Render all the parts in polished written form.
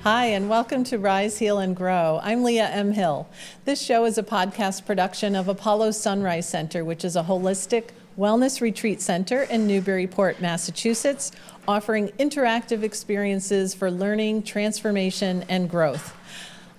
Hi, and welcome to Rise, Heal, and Grow. I'm Leah M. Hill. This show is a podcast production of Apollo Sunrise Center, which is a holistic wellness retreat center in Newburyport, Massachusetts, offering interactive experiences for learning, transformation, and growth.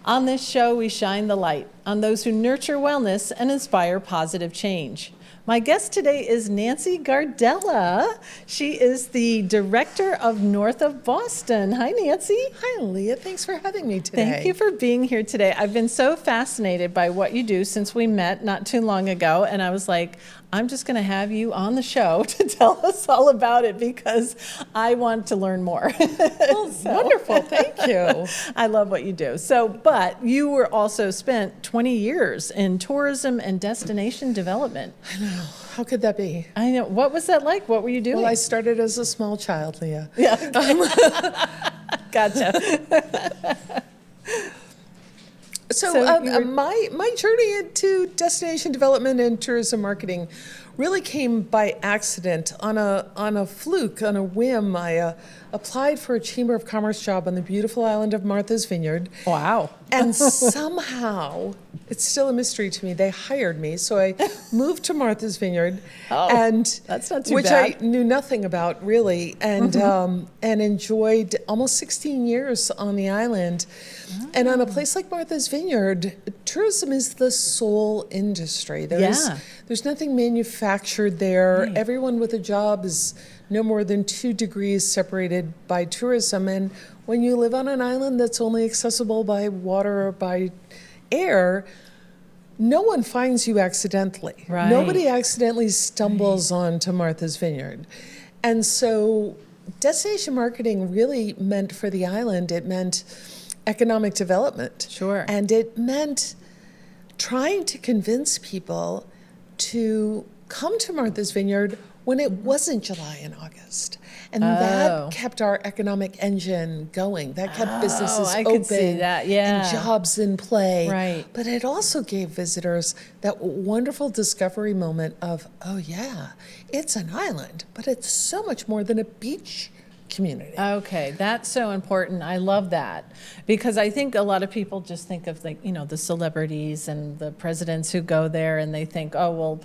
On this show, we shine the light on those who nurture wellness and inspire positive change. My guest today is Nancy Gardella. She is the director of North of Boston. Hi, Nancy. Hi, Leah. Thanks for having me today. Thank you for being here today. I've been so fascinated by what you do since we met not too long ago, and I was like, I'm just going to have you on the show to tell us all about it because I want to learn more. Well, wonderful. Thank you. I love what you do. But you were also spent 20 years in tourism and destination development. I know. How could that be? I know. What was that like? What were you doing? Well, I started as a small child, Leah. Yeah. Gotcha. My journey into destination development and tourism marketing really came by accident, on a fluke, on a whim. I applied for a Chamber of Commerce job on the beautiful island of Martha's Vineyard. Wow. And somehow, it's still a mystery to me, they hired me. So I moved to Martha's Vineyard, That's not too which bad. I knew nothing about really, and enjoyed almost 16 years on the island. And on a place like Martha's Vineyard, tourism is the sole industry. There's nothing manufactured there. Right. Everyone with a job is no more than 2 degrees separated by tourism. And when you live on an island that's only accessible by water or by air, no one finds you accidentally. Right. Nobody accidentally stumbles onto Martha's Vineyard. And so destination marketing really meant for the island, it meant economic development. Sure. And it meant trying to convince people to come to Martha's Vineyard when it wasn't July and August. And that kept our economic engine going. That kept businesses I open could see that. Yeah. and jobs in play. Right. But it also gave visitors that wonderful discovery moment of, oh yeah, it's an island, but it's so much more than a beach community. Okay, that's so important. I love that because I think a lot of people just think of the celebrities and the presidents who go there and they think, oh, well,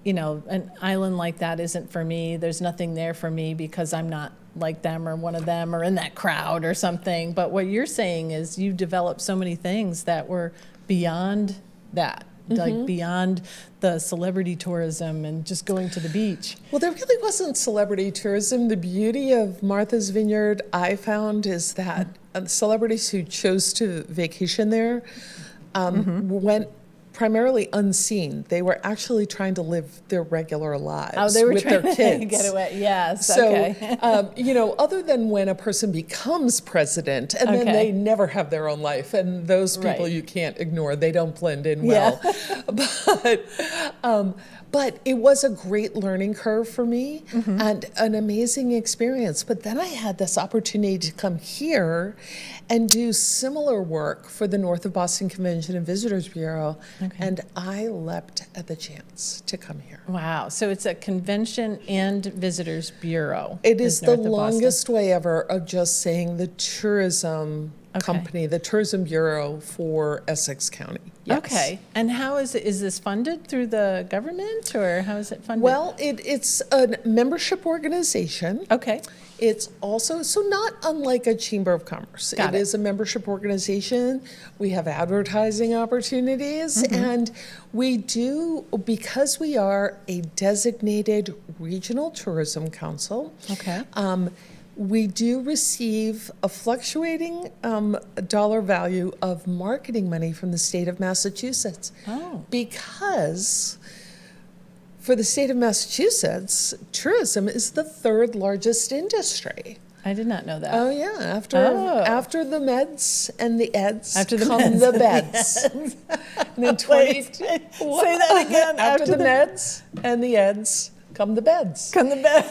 an island like that isn't for me. There's nothing there for me because I'm not like them or one of them or in that crowd or something. But what you're saying is you developed so many things that were beyond that. Like beyond the celebrity tourism and just going to the beach. Well, there really wasn't celebrity tourism. The beauty of Martha's Vineyard, I found, is that celebrities who chose to vacation there went primarily unseen. They were actually trying to live their regular lives with their kids. To get away. Yes. So, okay. Other than when a person becomes president and then they never have their own life, and those people you can't ignore. They don't blend in well. But it was a great learning curve for me and an amazing experience. But then I had this opportunity to come here and do similar work for the North of Boston Convention and Visitors Bureau. And I leapt at the chance to come here. Wow. So it's a convention and visitors bureau. It is the longest way ever of just saying the tourism company, the tourism bureau for Essex County. Yes. Okay. And how is it? Is this funded through the government or how is it funded? Well, it's a membership organization. Okay. It's also, so not unlike a Chamber of Commerce. It is a membership organization. We have advertising opportunities, and we do, because we are a designated regional tourism council, we do receive a fluctuating dollar value of marketing money from the state of Massachusetts. Because for the state of Massachusetts, tourism is the 3rd largest industry. I did not know that. Oh yeah, after the meds and the eds come the beds. And then say that again. After the meds and the eds come the beds. Come the bed.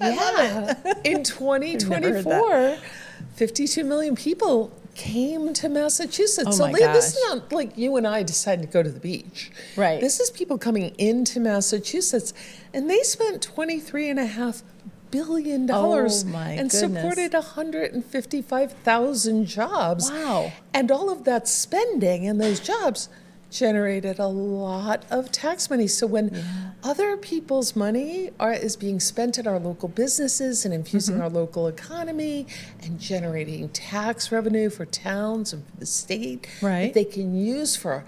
Yeah. In 2024, 52 million people came to Massachusetts. Oh so my Leah, this gosh. is not like you and I decided to go to the beach. Right. This is people coming into Massachusetts, and they spent $23.5 billion Oh, my and goodness. supported 155,000 jobs. Wow. And all of that spending and those jobs generated a lot of tax money. So when other people's money is being spent at our local businesses and infusing our local economy and generating tax revenue for towns and for the state Right. that they can use for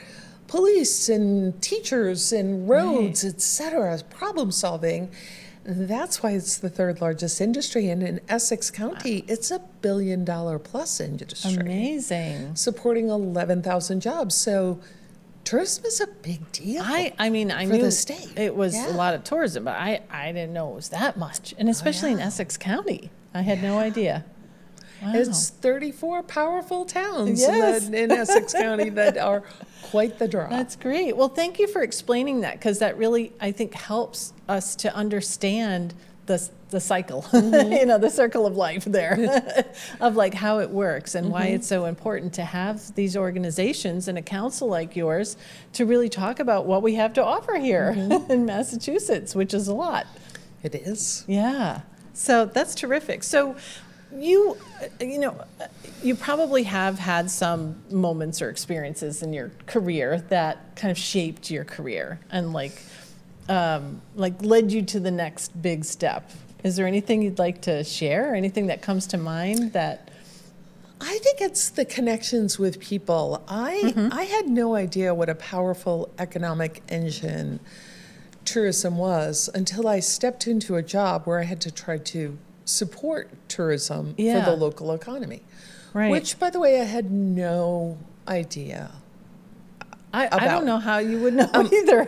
police and teachers and roads, et cetera, problem solving, that's why it's the third largest industry. And in Essex County, it's $1 billion plus industry. Amazing. Supporting 11,000 jobs. So tourism is a big deal. I mean, I for knew the state. it was Yeah. a lot of tourism, but I didn't know it was that much. And especially in yeah. Essex County. I had no idea. Wow. It's 34 powerful towns Yes. in Essex County that are quite the draw. That's great. Well, thank you for explaining that, because that really, I think, helps us to understand the cycle, the circle of life there, of like how it works and why it's so important to have these organizations and a council like yours to really talk about what we have to offer here in Massachusetts, which is a lot. It is. Yeah. So that's terrific. So you probably have had some moments or experiences in your career that kind of shaped your career and like led you to the next big step. Is there anything you'd like to share? Anything that comes to mind that? I think it's the connections with people. I had no idea what a powerful economic engine tourism was until I stepped into a job where I had to try to support tourism for Yeah. the local economy. Right. Which, by the way, I had no idea. I about- don't know how you would know either.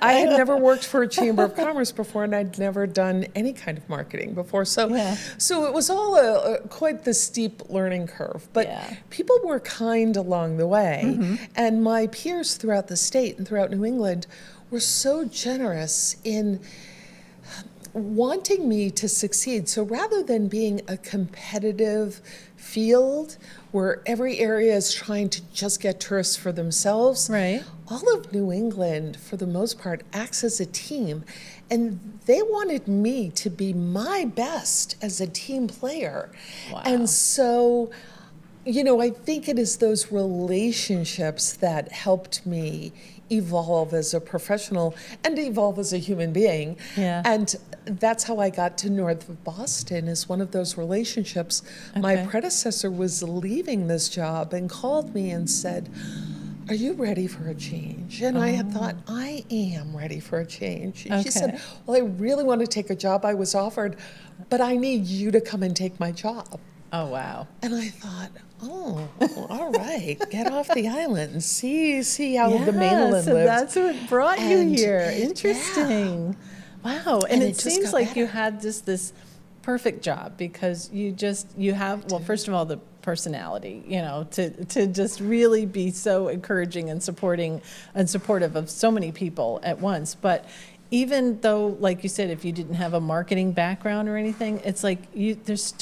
I had never worked for a chamber of commerce before, and I'd never done any kind of marketing before. So, Yeah. so it was all quite the steep learning curve. But Yeah. people were kind along the way, and my peers throughout the state and throughout New England were so generous in wanting me to succeed. So rather than being a competitive field where every area is trying to just get tourists for themselves, Right. all of New England, for the most part, acts as a team. And they wanted me to be my best as a team player. Wow. And so, I think it is those relationships that helped me evolve as a professional and evolve as a human being. Yeah. And that's how I got to north of Boston, is one of those relationships. My Okay. predecessor was leaving this job and called me and said, "Are you ready for a change?" And I had thought, I am ready for a change. And she said, Okay. "Well, I really want to take a job I was offered, but I need you to come and take my job." Oh, wow. And I thought, oh, all right, get off the island and see how the mainland so lives. that's what brought you And- here. Interesting. Wow. And And it it just seems got like you better. had this perfect job because you have, well, first of all, the personality, to just really be so encouraging and supportive of so many people at once. But even though, like you said, if you didn't have a marketing background or anything, it's like there's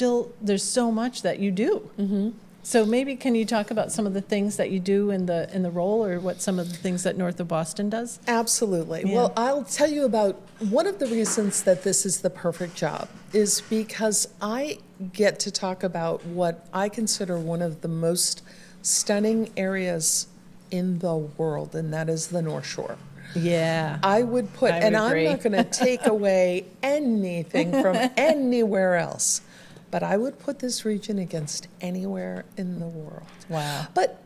so much that you do. Mm-hmm. So maybe can you talk about some of the things that you do in the role, or what some of the things that North of Boston does? Absolutely. Yeah. Well, I'll tell you about one of the reasons that this is the perfect job is because I get to talk about what I consider one of the most stunning areas in the world, and that is the North Shore. Yeah. I would put, I would and agree. I'm not going to take away anything from anywhere else, but I would put this region against anywhere in the world. Wow. But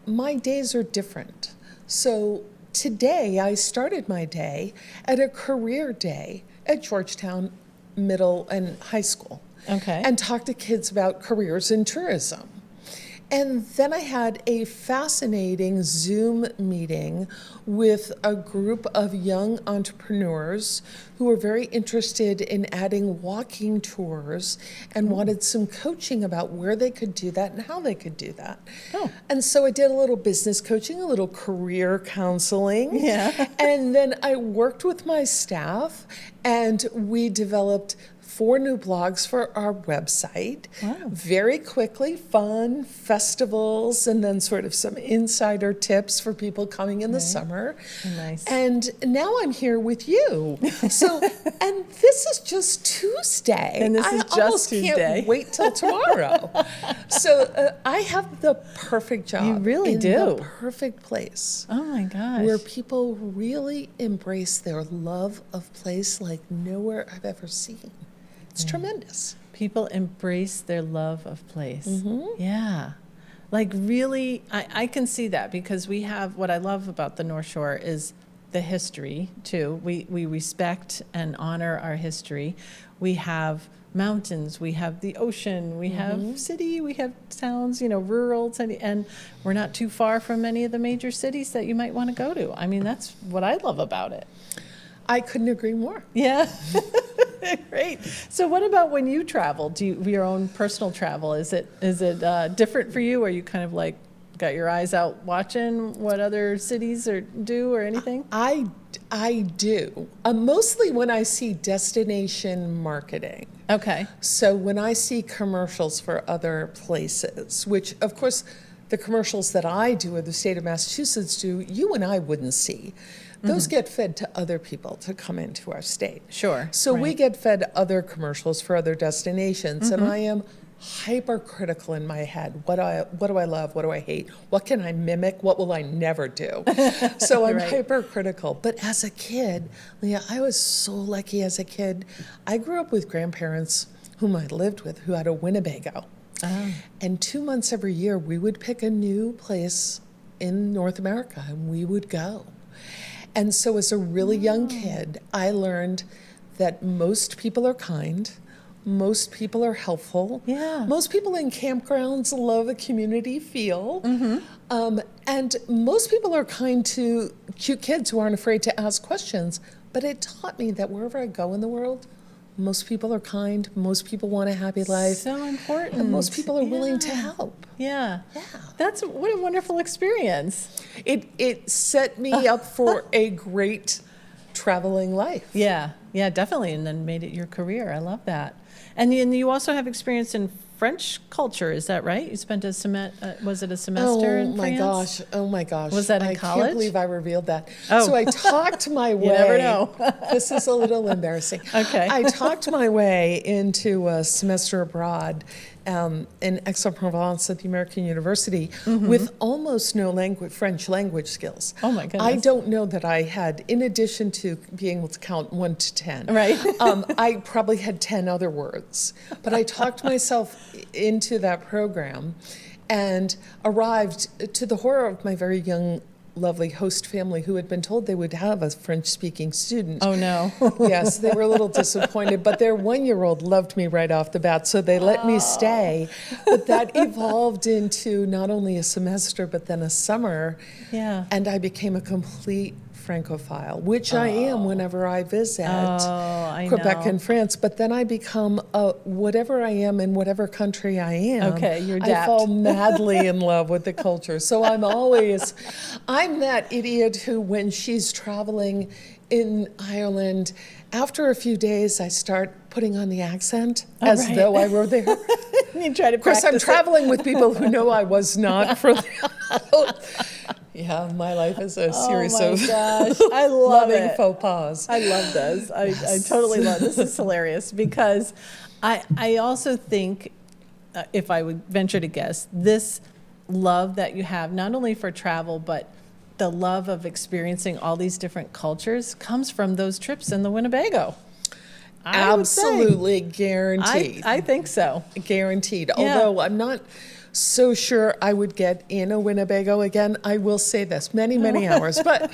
my days are different. So today I started my day at a career day at Georgetown Middle and High School. Okay. And talked to kids about careers in tourism. And then I had a fascinating Zoom meeting with a group of young entrepreneurs who were very interested in adding walking tours and wanted some coaching about where they could do that and how they could do that. Oh. And so I did a little business coaching, a little career counseling. Yeah. And then I worked with my staff and we developed 4 new blogs for our website. Wow. Very quickly, fun, festivals, and then sort of some insider tips for people coming in the summer. Nice. And now I'm here with you. So, and this is just Tuesday. And this is I just almost Tuesday. can't wait till tomorrow. So I have the perfect job. You really in do. the perfect place. Oh my gosh. Where people really embrace their love of place like nowhere I've ever seen. It's tremendous. People embrace their love of place. Mm-hmm. Yeah. Like really, I can see that because we have, what I love about the North Shore is the history too. We respect and honor our history. We have mountains, we have the ocean, we have city, we have towns, rural, and we're not too far from any of the major cities that you might want to go to. I mean, that's what I love about it. I couldn't agree more. Yeah. Great. So what about when you travel? Do you, your own personal travel, is it different for you? Are you kind of like got your eyes out watching what other cities do or anything? I do. Mostly when I see destination marketing. Okay. So when I see commercials for other places, which of course the commercials that I do or the state of Massachusetts do, you and I wouldn't see. Those get fed to other people to come into our state. Sure. So we right. get fed other commercials for other destinations, and I am hypercritical in my head. What do I love? What do I hate? What can I mimic? What will I never do? So I'm Right. hypercritical. But as a kid, Leah, I was so lucky as a kid. I grew up with grandparents whom I lived with who had a Winnebago. And 2 months every year, we would pick a new place in North America and we would go. And so as a really young kid, I learned that most people are kind. Most people are helpful. Yeah. Most people in campgrounds love a community feel. And most people are kind to cute kids who aren't afraid to ask questions. But it taught me that wherever I go in the world, most people are kind. Most people want a happy life. So important. And most people are willing to Yeah. help. Yeah. Yeah. That's what a wonderful experience. It set me up for a great traveling life. Yeah. Yeah, definitely. And then made it your career. I love that. And you also have experience in French culture, is that right? You spent was it a semester in France? Oh my gosh. Was that in I college? can't believe I revealed that. Oh. So I talked my way. You never know. This is a little embarrassing. Okay. I talked my way into a semester abroad in Aix-en-Provence at the American University with almost no French language skills. Oh my goodness. I don't know that I had, in addition to being able to count 1 to 10, Right. I probably had 10 other words. But I talked myself into that program and arrived to the horror of my very young, lovely host family who had been told they would have a French-speaking student. Oh no. Yes, they were a little disappointed, but their 1-year-old loved me right off the bat, so they let me stay. But that evolved into not only a semester, but then a summer. Yeah. And I became a complete Francophile, which I am whenever I visit I Quebec know. and France. But then I become whatever I am in whatever country I am. Okay, you I adapt. fall madly in love with the culture. So I'm that idiot who, when she's traveling in Ireland, after a few days, I start putting on the accent as right. though I were there. You try to Of course, I'm practice it. traveling with people who know I was not from there. Yeah, my life is a series Oh my of gosh, I love loving it. faux pas. I love this. I totally love this. This is hilarious because I also think, if I would venture to guess, this love that you have, not only for travel, but the love of experiencing all these different cultures comes from those trips in the Winnebago. I would say. Absolutely guaranteed. I think so. Guaranteed. Yeah. Although I'm not so sure I would get in a Winnebago again. I will say this, many hours. But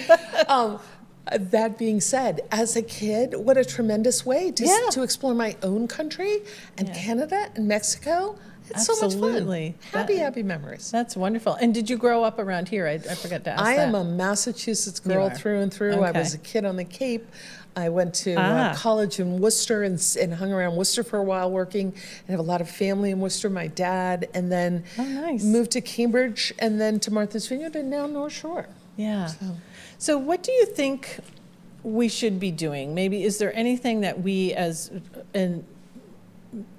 that being said, as a kid, what a tremendous way to explore my own country and Canada and Mexico. It's Absolutely. so much fun. Happy memories. That's wonderful. And did you grow up around here? I forgot to ask I that. am a Massachusetts girl are. through and through. I Okay. was a kid on the Cape. I went to Ah. college in Worcester and hung around Worcester for a while working. I have a lot of family in Worcester, my dad, and then Oh, nice. moved to Cambridge and then to Martha's Vineyard and now North Shore. Yeah. So what do you think we should be doing? Maybe is there anything that we as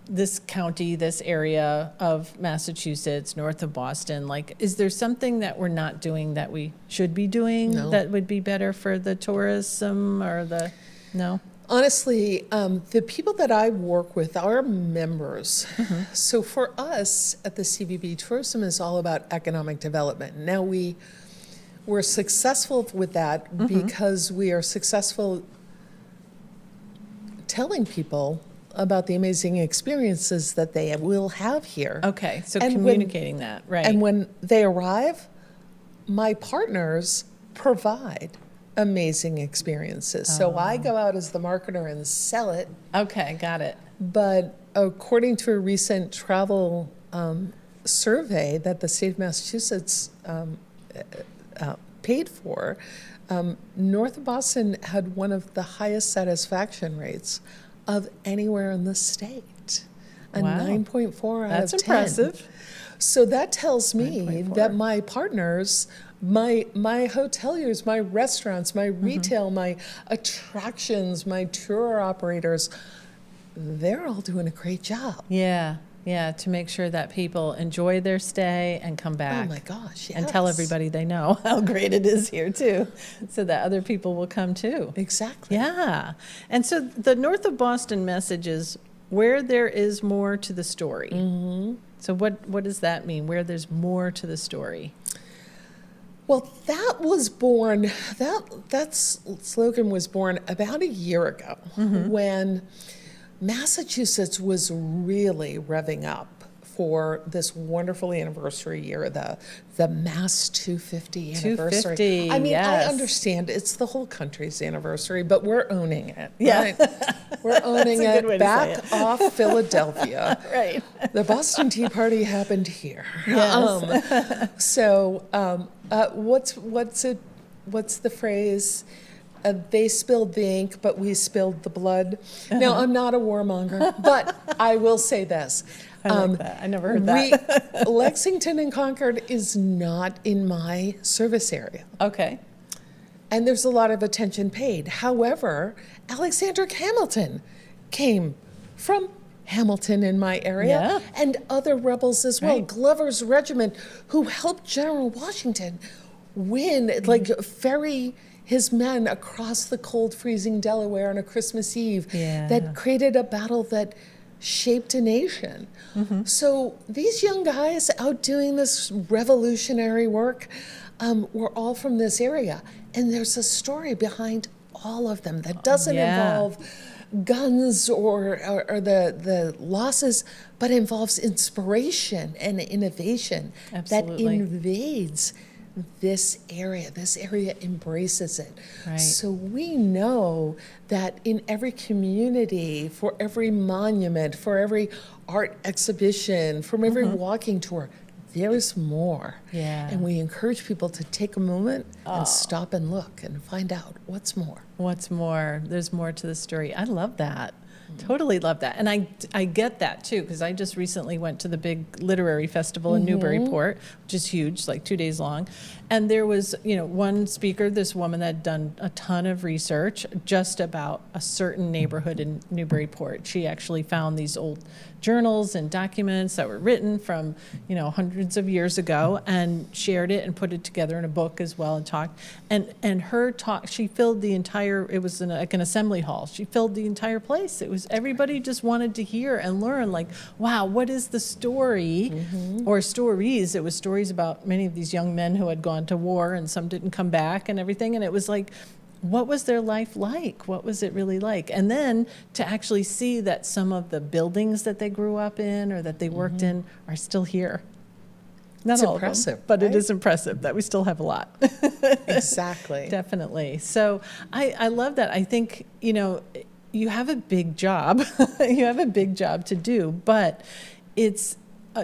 this county, this area of Massachusetts, north of Boston, like, is there something that we're not doing that we should be doing No. that would be better for the tourism or no? Honestly, the people that I work with are members. So for us at the CVB, tourism is all about economic development. Now we're successful with that because we are successful telling people about the amazing experiences that they will have here. Okay, so And communicating that, right. And when they arrive, my partners provide amazing experiences. So I go out as the marketer and sell it. Okay, got it. But according to a recent travel survey that the state of Massachusetts paid for, north of Boston had one of the highest satisfaction rates of anywhere in the state. A Wow. 9.4 out That's of 10. impressive. So that tells me 9.4. that my partners, my hoteliers, my restaurants, my retail, my attractions, my tour operators, they're all doing a great job. Yeah, to make sure that people enjoy their stay and come back. Oh my gosh, yes. And tell everybody they know how great it is here too, so that other people will come too. Exactly. Yeah. And so the north of Boston message is where there is more to the story. So what does that mean, where there's more to the story? Well, that was born, that slogan was born about a year ago when Massachusetts was really revving up for this wonderful anniversary year, the Mass 250 anniversary. 250, I mean, yes. I understand it's the whole country's anniversary, but we're owning it. Yeah. Right? We're owning That's a good way it to say back off Philadelphia. Right. The Boston Tea Party happened here. Yes. What's the phrase? They spilled the ink, but we spilled the blood. Now, I'm not a warmonger, but I will say this. I like that. I never heard that. Lexington and Concord is not in my service area. Okay. And there's a lot of attention paid. However, Alexander Hamilton came from Hamilton in my area, and other rebels as well. Right. Glover's regiment, who helped General Washington win, ferry his men across the cold, freezing Delaware on a Christmas Eve, that created a battle that shaped a nation. So these young guys out doing this revolutionary work were all from this area. And there's a story behind all of them that doesn't involve guns or the losses, but involves inspiration and innovation that invades this area. This area embraces it. Right. So we know that in every community, for every monument, for every art exhibition, from every walking tour, there's more. Yeah. And we encourage people to take a moment and stop and look and find out what's more. What's more? There's more to the story. I love that. Totally love that. And I get that too, because I just recently went to the big literary festival in Newburyport, which is huge, like 2 days long. And there was, one speaker, this woman that had done a ton of research just about a certain neighborhood in Newburyport. She actually found these old journals and documents that were written from, hundreds of years ago, and shared it and put it together in a book as well and talked. And her talk, she filled the entire, it was like an assembly hall. She filled the entire place. It was, everybody just wanted to hear and learn, like, wow, what is the story or stories? It was stories about many of these young men who had gone to war and some didn't come back and everything. And it was like, what was their life like? What was it really like? And then to actually see that some of the buildings that they grew up in or that they worked in are still here. Not It's all impressive, of them, but right? it is impressive that we still have a lot. Exactly. Definitely. So I love that. I think, you have a big job. You have a big job to do, but it's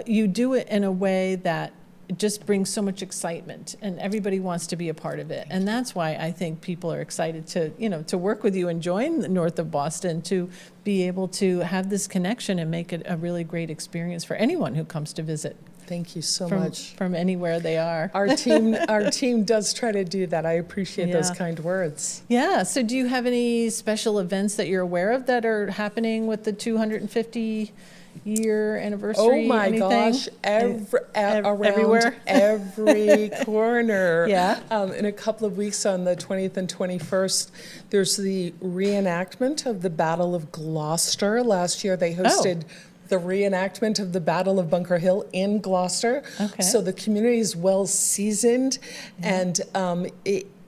you do it in a way that it just brings so much excitement, and everybody wants to be a part of it. And that's why I think people are excited to work with you and join the North of Boston, to be able to have this connection and make it a really great experience for anyone who comes to visit. thank you so from, much. from anywhere they are. Our team does try to do that. I appreciate those Yeah. kind words. Yeah. So do you have any special events that you're aware of that are happening with the 250-year anniversary? Oh my Anything? gosh, around everywhere? every corner. Yeah. In a couple of weeks on the 20th and 21st, there's the reenactment of the Battle of Gloucester. Last year they hosted the reenactment of the Battle of Bunker Hill in Gloucester. Okay. So the community is well seasoned, and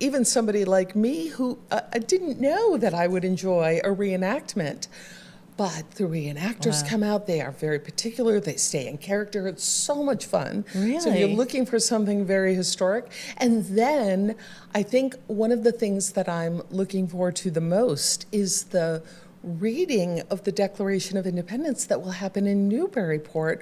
even somebody like me who I didn't know that I would enjoy a reenactment. But the reenactors come out, they are very particular, they stay in character, it's so much fun. Really? So if you're looking for something very historic. And then I think one of the things that I'm looking forward to the most is the reading of the Declaration of Independence that will happen in Newburyport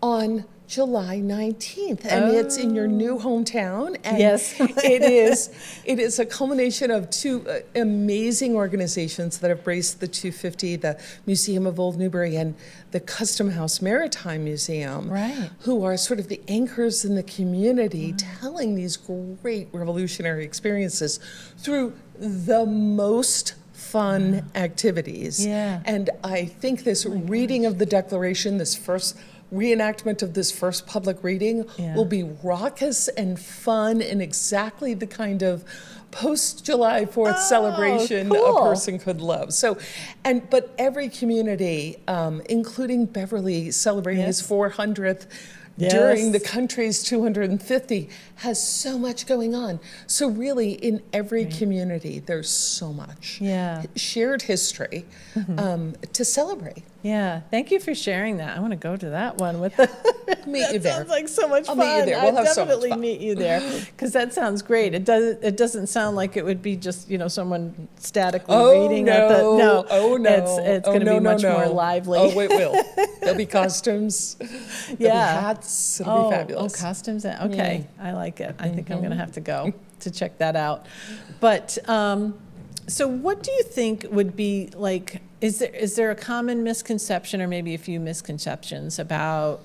on July 19th, and it's in your new hometown. And Yes. it is a culmination of two amazing organizations that have braced the 250, the Museum of Old Newbury and the Custom House Maritime Museum, Right. who are sort of the anchors in the community, telling these great revolutionary experiences through the most fun activities. Yeah. And I think this reading of the Declaration, this first reenactment of this first public reading, will be raucous and fun and exactly the kind of post-July 4th celebration cool. a person could love. So, but every community, including Beverly, celebrating its 400th during the country's 250, has so much going on. So really, in every community, there's so much shared history to celebrate. Yeah, thank you for sharing that. I want to go to that one with the. Meet you there. Sounds like so much fun. I'll meet you there. We'll have so much definitely fun. meet you there because that sounds great. It doesn't sound like it would be just someone statically reading at the no. Oh no! It's going to be much more lively. Oh, it will. There'll be costumes. There'll be hats. It'll be fabulous. Oh, costumes. Okay, I like it. I think I'm going to have to go to check that out. But so what do you think would be like? Is there a common misconception or maybe a few misconceptions about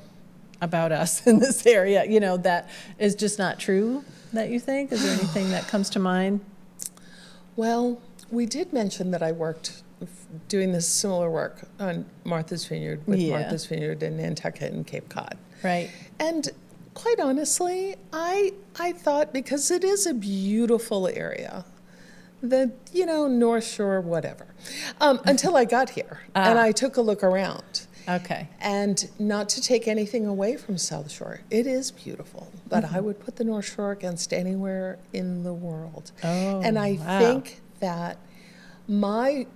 us in this area, that is just not true that you think? Is there anything that comes to mind? Well, we did mention that I worked doing this similar work on Martha's Vineyard with Martha's Vineyard in Nantucket and Cape Cod. Right. And quite honestly, I thought, because it is a beautiful area, the North Shore, whatever, until I got here and I took a look around. Okay. And not to take anything away from South Shore, it is beautiful, but I would put the North Shore against anywhere in the world. Oh, and I think that my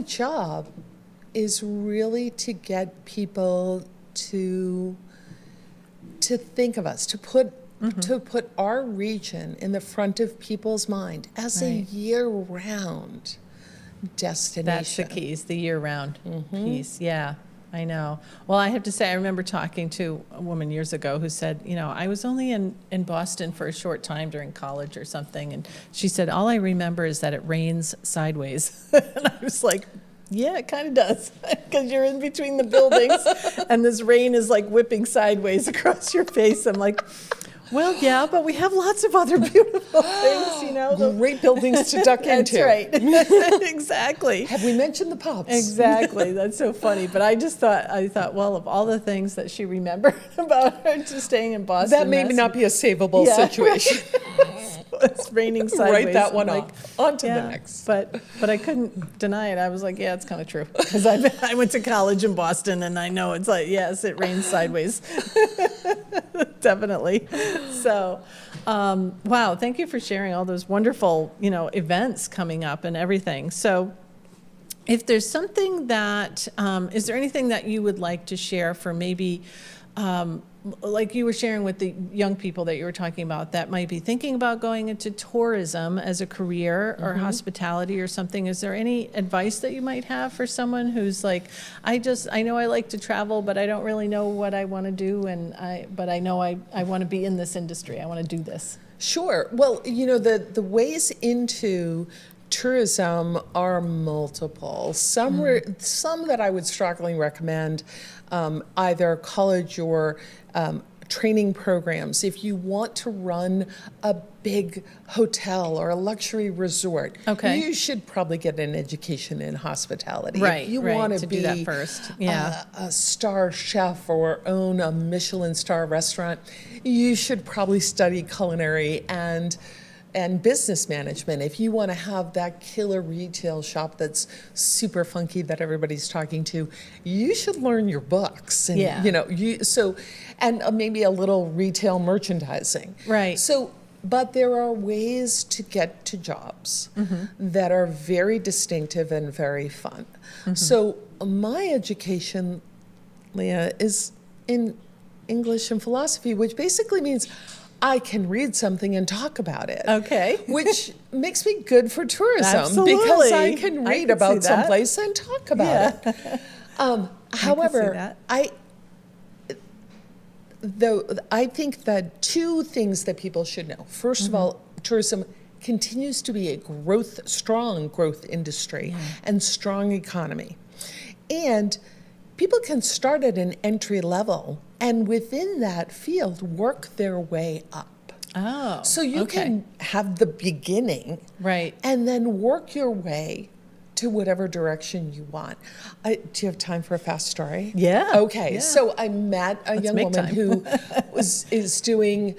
job is really to get people to think of us, to put our region in the front of people's mind as a year-round destination. That's the key, is the year-round piece. Yeah, I know. Well, I have to say, I remember talking to a woman years ago who said, I was only in Boston for a short time during college or something, and she said, all I remember is that it rains sideways. And I was like, yeah, it kind of does, because you're in between the buildings, and this rain is like whipping sideways across your face. I'm like, well, yeah, but we have lots of other beautiful things, Great buildings to duck into. That's right. Exactly. Have we mentioned the pubs? Exactly. That's so funny. But I thought, well, of all the things that she remembered about her just staying in Boston. That may not be a savable situation. It's raining sideways. Write that one off. On to the next. But I couldn't deny it. I was like, yeah, it's kind of true. Because I went to college in Boston, and I know it's like, yes, it rains sideways. Definitely. So, wow, thank you for sharing all those wonderful, events coming up and everything. So if there's something that, is there anything that you would like to share for maybe, like you were sharing with the young people that you were talking about that might be thinking about going into tourism as a career or hospitality or something? Is there any advice that you might have for someone who's like, I know I like to travel, but I don't really know what I want to do, but I know I want to be in this industry. I want to do this. Sure. Well, the ways into tourism are multiple. Some that I would strongly recommend, either college or training programs. If you want to run a big hotel or a luxury resort, you should probably get an education in hospitality. Right, if you right, want to do that first. Yeah. a star chef or own a Michelin star restaurant, you should probably study culinary and business management. If you want to have that killer retail shop that's super funky that everybody's talking to, you should learn your books and and maybe a little retail merchandising. Right. So, but there are ways to get to jobs that are very distinctive and very fun. So my education, Leah, is in English and philosophy, which basically means I can read something and talk about it. Okay. Which makes me good for tourism. Absolutely. Because I can read about see that. someplace and talk about it. However, I think that two things that people should know. First of all, tourism continues to be a strong growth industry and strong economy. And people can start at an entry level and within that field work their way up. Oh, so you can have the beginning, right, and then work your way to whatever direction you want. Do you have time for a fast story? Yeah. Okay. Yeah. So I met a young woman who is doing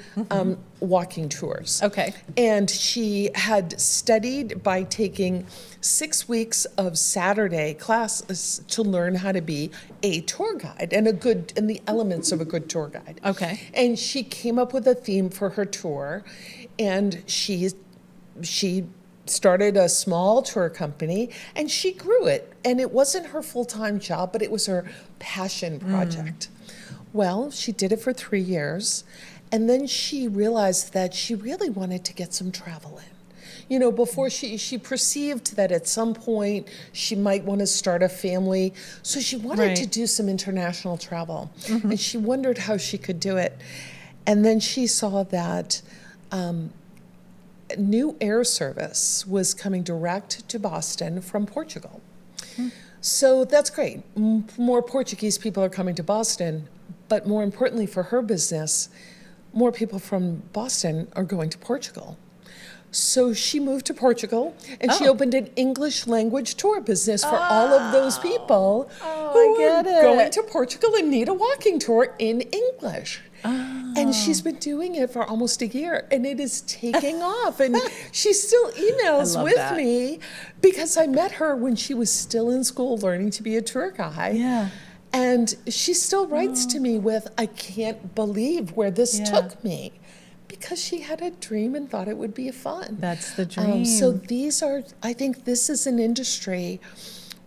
walking tours. Okay. And she had studied by taking 6 weeks of Saturday classes to learn how to be a tour guide and the elements of a good tour guide. Okay. And she came up with a theme for her tour, and she started a small tour company, and she grew it. And it wasn't her full-time job, but it was her passion project. Well, she did it for 3 years, and then she realized that she really wanted to get some travel in. You know, before she perceived that at some point she might want to start a family. So she wanted to do some international travel. And she wondered how she could do it. And then she saw that new air service was coming direct to Boston from Portugal. So that's great. More Portuguese people are coming to Boston, but more importantly for her business, more people from Boston are going to Portugal. So she moved to Portugal, and she opened an English language tour business for all of those people who are going to Portugal and need a walking tour in English. And she's been doing it for almost a year, and it is taking off. And she still emails with me because I met her when she was still in school learning to be a tour guide. Yeah. And she still writes to me with, I can't believe where this took me. Because she had a dream and thought it would be fun. That's the dream. So I think this is an industry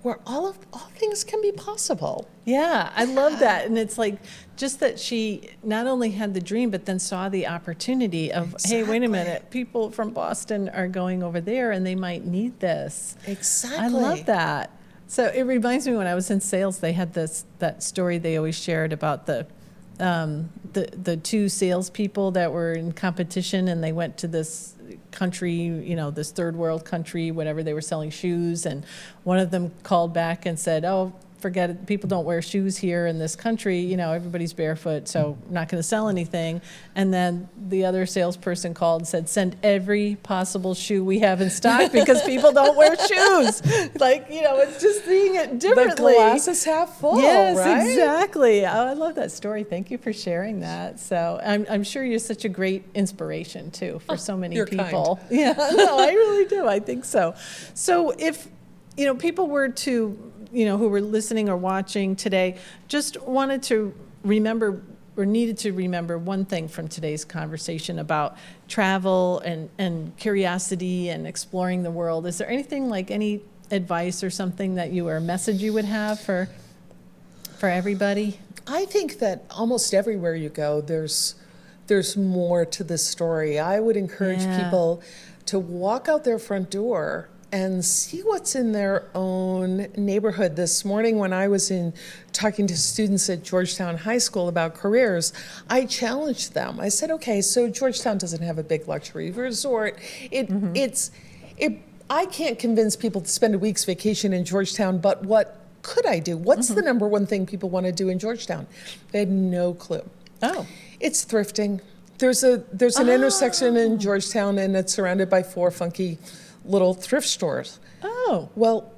where all things can be possible. Yeah, I love that. And it's like just that she not only had the dream, but then saw the opportunity of, hey, wait a minute, people from Boston are going over there and they might need this. Exactly. I love that. So it reminds me when I was in sales, they had that story they always shared about the two salespeople that were in competition, and they went to this country, you know, this third world country, whatever, they were selling shoes, and one of them called back and said, oh, forget it, people don't wear shoes here in this country, you know, everybody's barefoot, so I'm not going to sell anything. And then the other salesperson called and said, send every possible shoe we have in stock because people don't wear shoes. Like, you know, it's just seeing it differently. The glass is half full, yes, right? Exactly. Oh, I love that story. Thank you for sharing that. So I'm sure you're such a great inspiration too for so many people. Kind. Yeah, no, I really do. I think so. So if, you know, people were to, you know, who were listening or watching today, just wanted to remember or needed to remember one thing from today's conversation about travel and curiosity and exploring the world. Is there anything, like any advice or something that you, or a message you would have for everybody? I think that almost everywhere you go, there's more to this story. I would encourage people to walk out their front door and see what's in their own neighborhood. This morning when I was talking to students at Georgetown High School about careers, I challenged them. I said, okay, so Georgetown doesn't have a big luxury resort. It I can't convince people to spend a week's vacation in Georgetown, but what could I do? What's the number one thing people want to do in Georgetown? They had no clue. Oh. It's thrifting. There's an intersection in Georgetown, and it's surrounded by 4 funky little thrift stores. Oh. Well,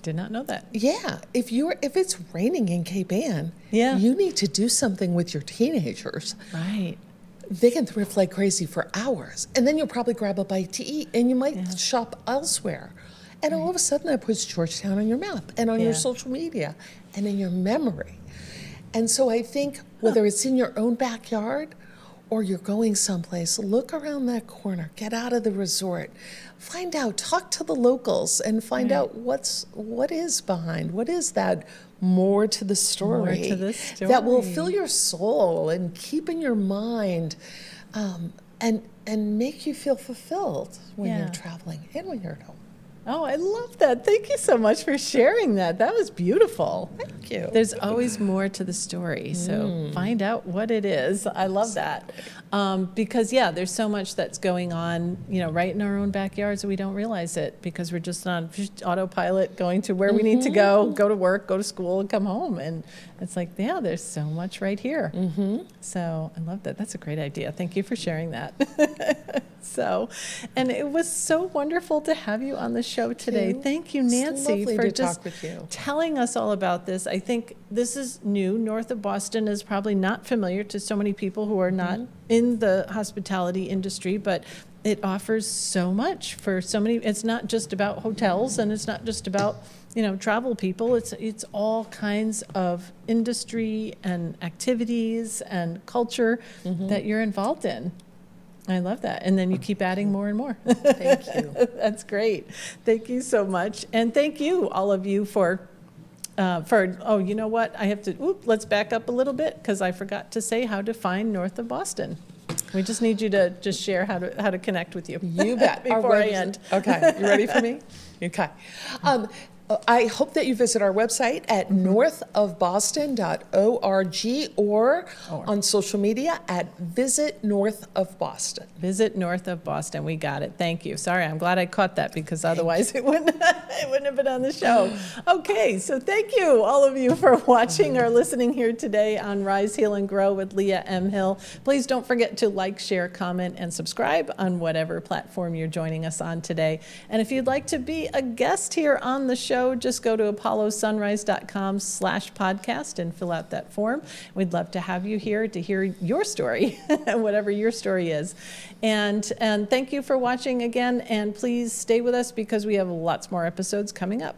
Did not know that. yeah. If it's raining in Cape Ann, Yeah. you need to do something with your teenagers. Right. They can thrift like crazy for hours, and then you'll probably grab a bite to eat, and you might shop elsewhere. And all of a sudden, that puts Georgetown on your map and on your social media and in your memory. And so I think whether it's in your own backyard or you're going someplace, look around that corner, get out of the resort, find out, talk to the locals, and find out what is behind, what is that more to the story, More to the story. that will fill your soul and keep in your mind, and make you feel fulfilled when you're traveling and when you're at home. Oh, I love that. Thank you so much for sharing that. That was beautiful. Thank you. There's always more to the story, so find out what it is. I love that. Because, there's so much that's going on, right in our own backyards, and we don't realize it because we're just on autopilot going to where we need to go to work, go to school, and come home. And it's like, there's so much right here. So I love that. That's a great idea. Thank you for sharing that. And it was so wonderful to have you on the show today. Thank you, Nancy, for just telling us all about this. I think this is new. North of Boston is probably not familiar to so many people who are not in the hospitality industry, but it offers so much for so many. It's not just about hotels, and it's not just about travel people. It's all kinds of industry and activities and culture that you're involved in. I love that. And then you keep adding more and more. Thank you. That's great. Thank you so much. And thank you, all of you, you know what? I have to, let's back up a little bit because I forgot to say how to find North of Boston. We just need you to just share how to connect with you. You bet. Before I end. Okay. You ready for me? Okay. I hope that you visit our website at northofboston.org or on social media at Visit North of Boston. Visit North of Boston. We got it. Thank you. Sorry, I'm glad I caught that because otherwise it wouldn't have been on the show. Okay, so thank you, all of you, for watching or listening here today on Rise, Heal, and Grow with Leah M. Hill. Please don't forget to like, share, comment, and subscribe on whatever platform you're joining us on today. And if you'd like to be a guest here on the show, just go to apollosunrise.com/podcast and fill out that form. We'd love to have you here to hear your story, whatever your story is. And thank you for watching again, and please stay with us because we have lots more episodes coming up.